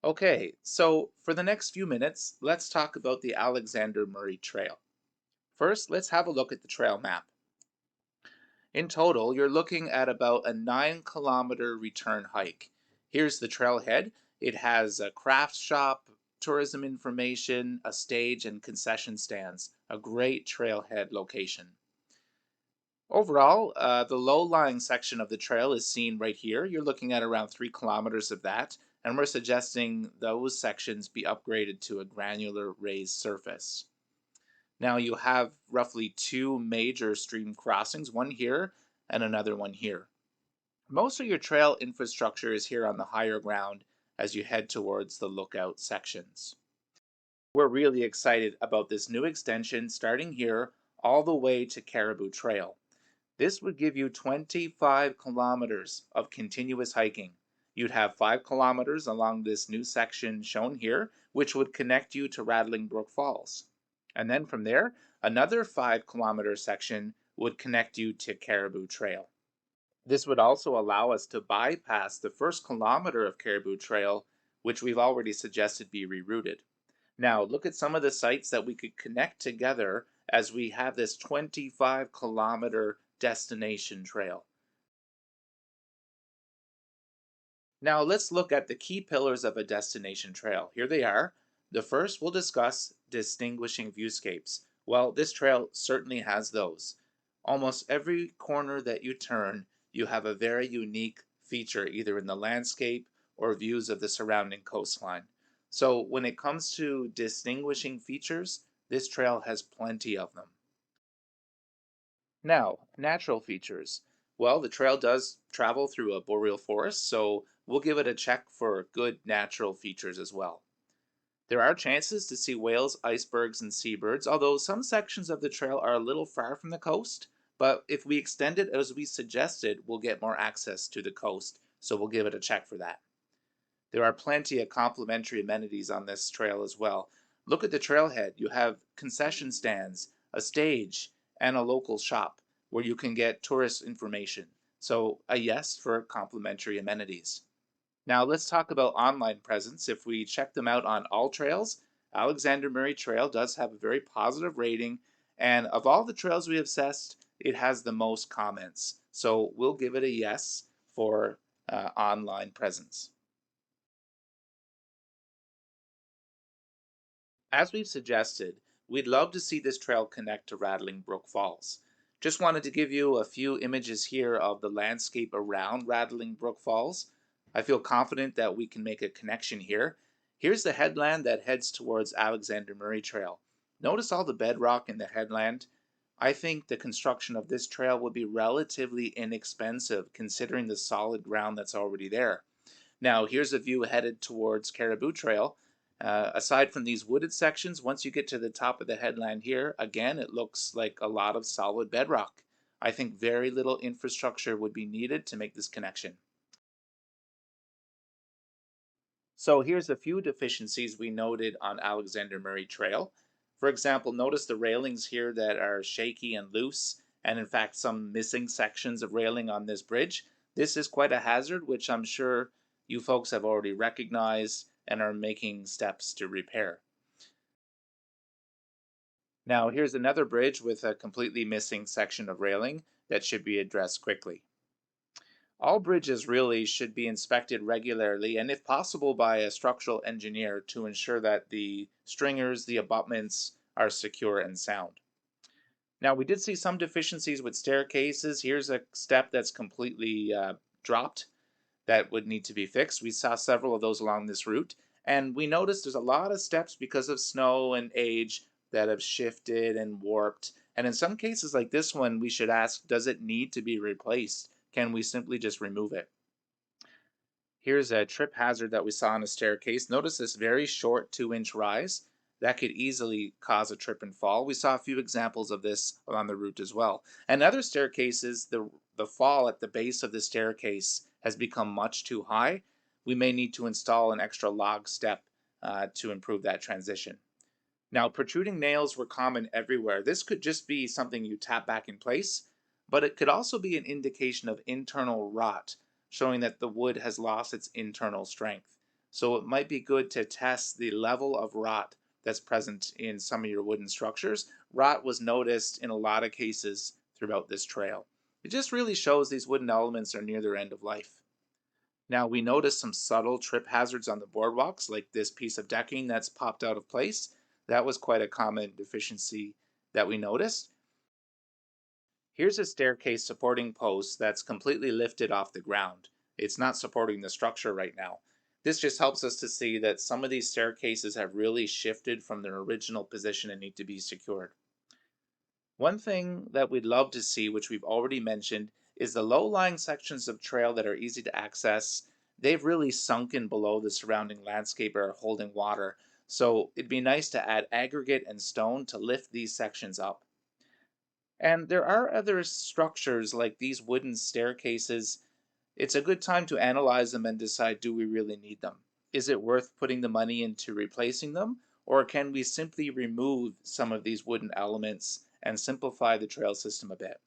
Okay, so for the next few minutes, let's talk about the Alexander Murray Trail. First, let's have a look at the trail map. In total, you're looking at about a 9-kilometer return hike. Here's the trailhead. It has a craft shop, tourism information, a stage, and concession stands. A great trailhead location. Overall, the low-lying section of the trail is seen right here. You're looking at around 3 kilometers of that, and we're suggesting those sections be upgraded to a granular raised surface. Now you have roughly two major stream crossings, one here and another one here. Most of your trail infrastructure is here on the higher ground as you head towards the lookout sections. We're really excited about this new extension starting here all the way to Caribou Trail. This would give you 25 kilometers of continuous hiking. You'd have 5 kilometers along this new section shown here, which would connect you to Rattling Brook Falls. And then from there, another 5-kilometer section would connect you to Caribou Trail. This would also allow us to bypass the first kilometer of Caribou Trail, which we've already suggested be rerouted. Now, look at some of the sites that we could connect together as we have this 25-kilometer destination trail. Now, let's look at the key pillars of a destination trail. Here they are. The first, we'll discuss distinguishing viewscapes. Well, this trail certainly has those. Almost every corner that you turn, you have a very unique feature, either in the landscape or views of the surrounding coastline. So, when it comes to distinguishing features, this trail has plenty of them. Now, natural features. Well, the trail does travel through a boreal forest, so we'll give it a check for good natural features as well. There are chances to see whales, icebergs, and seabirds, although some sections of the trail are a little far from the coast. But if we extend it as we suggested, we'll get more access to the coast, so we'll give it a check for that. There are plenty of complimentary amenities on this trail as well. Look at the trailhead. You have concession stands, a stage, and a local shop where you can get tourist information. So, a yes for complimentary amenities. Now, let's talk about online presence. If we check them out on all trails, Alexander Murray Trail does have a very positive rating. And of all the trails we have assessed, it has the most comments. So, we'll give it a yes for online presence. As we've suggested, we'd love to see this trail connect to Rattling Brook Falls. Just wanted to give you a few images here of the landscape around Rattling Brook Falls. I feel confident that we can make a connection here. Here's the headland that heads towards Alexander Murray Trail. Notice all the bedrock in the headland. I think the construction of this trail would be relatively inexpensive considering the solid ground that's already there. Now, here's a view headed towards Caribou Trail. Aside from these wooded sections, once you get to the top of the headland here, again, it looks like a lot of solid bedrock. I think very little infrastructure would be needed to make this connection. So here's a few deficiencies we noted on Alexander Murray Trail. For example, notice the railings here that are shaky and loose, and in fact some missing sections of railing on this bridge. This is quite a hazard, which I'm sure you folks have already recognized and are making steps to repair. Now here's another bridge with a completely missing section of railing that should be addressed quickly. All bridges really should be inspected regularly and if possible by a structural engineer to ensure that the stringers, the abutments are secure and sound. Now we did see some deficiencies with staircases. Here's a step that's completely dropped that would need to be fixed. We saw several of those along this route and we noticed there's a lot of steps because of snow and age that have shifted and warped. And in some cases like this one, we should ask, does it need to be replaced? Can we simply just remove it? Here's a trip hazard that we saw on a staircase. Notice this very short 2-inch rise. That could easily cause a trip and fall. We saw a few examples of this on the route as well. And other staircases, the fall at the base of the staircase has become much too high. We may need to install an extra log step to improve that transition. Now, protruding nails were common everywhere. This could just be something you tap back in place, but it could also be an indication of internal rot, showing that the wood has lost its internal strength. So it might be good to test the level of rot that's present in some of your wooden structures. Rot was noticed in a lot of cases throughout this trail. It just really shows these wooden elements are near their end of life. Now, we noticed some subtle trip hazards on the boardwalks, like this piece of decking that's popped out of place. That was quite a common deficiency that we noticed. Here's a staircase supporting post that's completely lifted off the ground. It's not supporting the structure right now. This just helps us to see that some of these staircases have really shifted from their original position and need to be secured. One thing that we'd love to see, which we've already mentioned, is the low-lying sections of trail that are easy to access. They've really sunken below the surrounding landscape or are holding water. So it'd be nice to add aggregate and stone to lift these sections up. And there are other structures like these wooden staircases. It's a good time to analyze them and decide, do we really need them? Is it worth putting the money into replacing them? Or can we simply remove some of these wooden elements and simplify the trail system a bit?